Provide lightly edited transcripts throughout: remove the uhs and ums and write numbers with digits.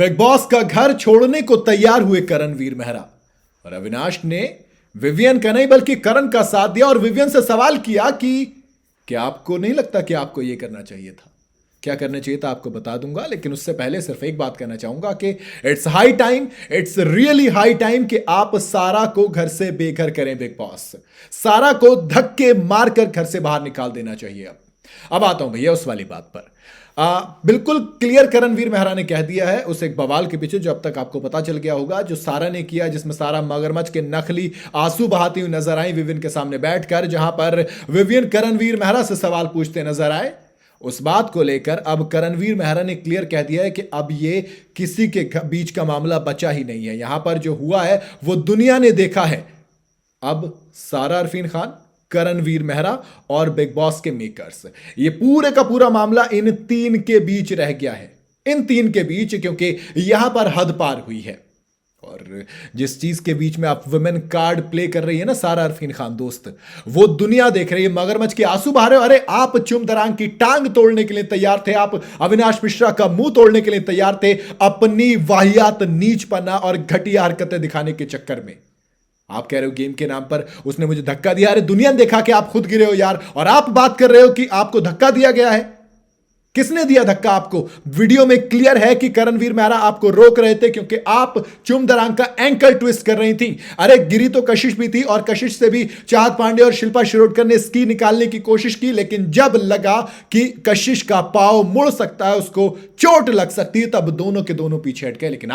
Big boss का घर छोड़ने को तैयार हुए करणवीर मेहरा और अविनाश ने विवियन का नहीं बल्कि करण का साथ दिया और विवियन से सवाल किया कि क्या आपको नहीं लगता कि आपको यह करना चाहिए था। क्या करना चाहिए था आपको बता दूंगा, लेकिन उससे पहले सिर्फ एक बात कहना चाहूंगा कि it's high time, it's really high time कि आप सारा को घर से बेघर करें। बिग बॉस सारा को धक्के मारकर घर से बाहर निकाल देना चाहिए। अब आता हूं भैया उस वाली बात पर। बिल्कुल क्लियर करणवीर मेहरा ने कह दिया है उस एक बवाल के पीछे जो अब तक आपको पता चल गया होगा, जो सारा ने किया, जिसमें सारा मगरमच्छ के नकली आंसू बहाती हुई नजर आई विवियन के सामने बैठकर, जहां पर विवियन करणवीर मेहरा से सवाल पूछते नजर आए। उस बात को लेकर अब करणवीर मेहरा ने क्लियर कह दिया है कि अब ये किसी के बीच का मामला बचा ही नहीं है। यहां पर जो हुआ है वो दुनिया ने देखा है। अब सारा अरफीन खान, करणवीर मेहरा और बिग बॉस के मेकर्स, ये पूरे का पूरा मामला इन तीन के बीच रह गया है, इन तीन के बीच, क्योंकि यहां पर हद पार हुई है। और जिस चीज के बीच में आप वुमेन कार्ड प्ले कर रही है ना सारा अरफीन खान दोस्त, वो दुनिया देख रही है। मगरमच्छ के आंसू बहा रहे हो। अरे आप चुमदरांग की टांग तोड़ने के लिए तैयार थे, आप अविनाश मिश्रा का मुंह तोड़ने के लिए तैयार थे, अपनी वाहियात नीचपना और घटिया हरकतें दिखाने के चक्कर में। आप कह रहे हो गेम के नाम पर उसने मुझे धक्का दिया। अरे दुनिया ने देखा कि आप खुद गिरे हो यार, और आप बात कर रहे हो कि आपको धक्का दिया गया है। किसने दिया धक्का आपको? वीडियो में क्लियर है कि करणवीर मेहरा आपको रोक रहे थे क्योंकि आप चुमदरांग का एंकल ट्विस्ट कर रही थी। अरे गिरी तो कशिश भी थी, और कशिश से भी चाहत पांडे और शिल्पा शिरोडकर ने स्की निकालने की कोशिश की, लेकिन जब लगा कि कशिश का पांव मुड़ सकता है, उसको चोट लग सकती है, तब दोनों के दोनों पीछे हट गए। लेकिन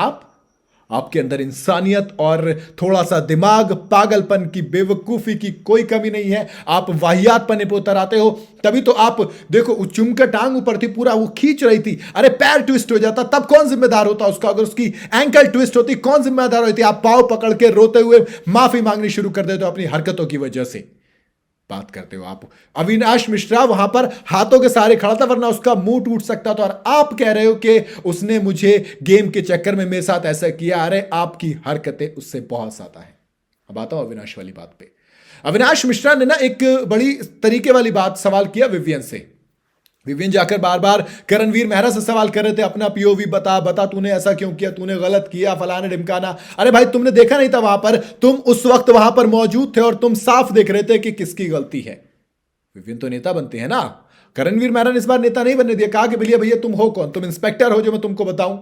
आपके अंदर इंसानियत और थोड़ा सा दिमाग, पागलपन की, बेवकूफी की कोई कमी नहीं है। आप वाहियात पने पे उतर आते हो। तभी तो आप देखो, चुम का टांग ऊपर थी, पूरा वो खींच रही थी। अरे पैर ट्विस्ट हो जाता तब कौन जिम्मेदार होता उसका? अगर उसकी एंकल ट्विस्ट होती कौन जिम्मेदार होती? आप पांव पकड़ के रोते हुए माफी मांगनी शुरू कर देते हो अपनी हरकतों की वजह से। बात करते हो आप। अविनाश मिश्रा वहां पर हाथों के सहारे खड़ा था, वरना उसका मुंह टूट सकता था, और आप कह रहे हो कि उसने मुझे गेम के चक्कर में मेरे साथ ऐसा किया। अरे आपकी हरकतें उससे बहुत ज्यादा है। अब आता हूं अविनाश वाली बात पे। अविनाश मिश्रा ने ना एक बड़ी तरीके वाली बात सवाल किया विवियन से। विवियन जाकर बार बार करणवीर मेहरा से सवाल कर रहे थे, अपना पीओवी बता, तूने ऐसा क्यों किया, तूने गलत किया, फलाना ढिमकाना। अरे भाई तुमने देखा नहीं था वहां पर, तुम उस वक्त वहां पर मौजूद थे और तुम साफ देख रहे थे कि किसकी गलती है। विवियन तो नेता बनते हैं ना, करणवीर मेहरा ने इस बार नेता नहीं बनने दिया। कहा कि भैया तुम हो कौन? तुम इंस्पेक्टर हो जो मैं तुमको बताऊं?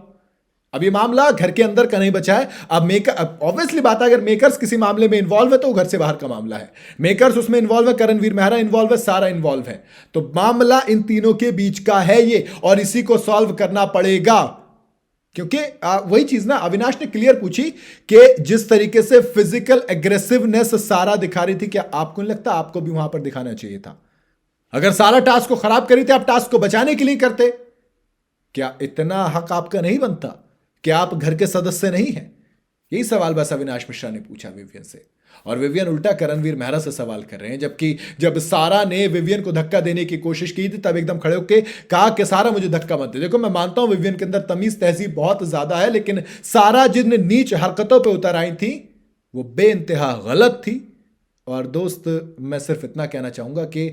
अब ये मामला घर के अंदर का नहीं बचा है। अब ऑब्वियसली बात है, अगर मेकर्स किसी मामले में इन्वॉल्व है तो घर से बाहर का मामला है। मेकर्स उसमें इन्वॉल्व है, करणवीर मेहरा इन्वॉल्व है, सारा इन्वॉल्व है, तो मामला इन तीनों के बीच का है ये, और इसी को सॉल्व करना पड़ेगा। क्योंकि वही चीज ना अविनाश ने क्लियर पूछी कि जिस तरीके से फिजिकल एग्रेसिवनेस सारा दिखा रही थी, क्या आपको नहीं लगता आपको भी वहां पर दिखाना चाहिए था? अगर सारा टास्क को खराब करी थी, आप टास्क को बचाने के लिए करते। क्या इतना हक आपका नहीं बनता? क्या आप घर के सदस्य नहीं हैं? यही सवाल बस अविनाश मिश्रा ने पूछा विवियन से, और विवियन उल्टा करणवीर मेहरा से सवाल कर रहे हैं। जबकि जब सारा ने विवियन को धक्का देने की कोशिश की थी, तब एकदम खड़े होकर कहा कि सारा मुझे धक्का मत दे। देखो मैं मानता हूं विवियन के अंदर तमीज तहजीब बहुत ज्यादा है, लेकिन सारा जिन नीच हरकतों पर उतर आई थी वो बेइंतहा गलत थी। और दोस्त मैं सिर्फ इतना कहना चाहूंगा कि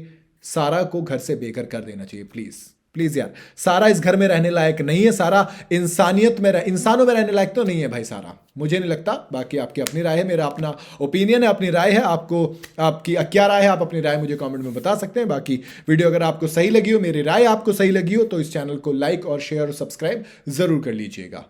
सारा को घर से बेघर कर देना चाहिए, प्लीज प्लीज यार। सारा इस घर में रहने लायक नहीं है। सारा इंसानों में रहने लायक तो नहीं है भाई सारा, मुझे नहीं लगता। बाकी आपकी अपनी राय है, मेरा अपना ओपिनियन है, अपनी राय है। आपको आपकी क्या राय है, आप अपनी राय मुझे कमेंट में बता सकते हैं। बाकी वीडियो अगर आपको सही लगी हो, मेरी राय आपको सही लगी हो, तो इस चैनल को लाइक और शेयर और सब्सक्राइब जरूर कर लीजिएगा।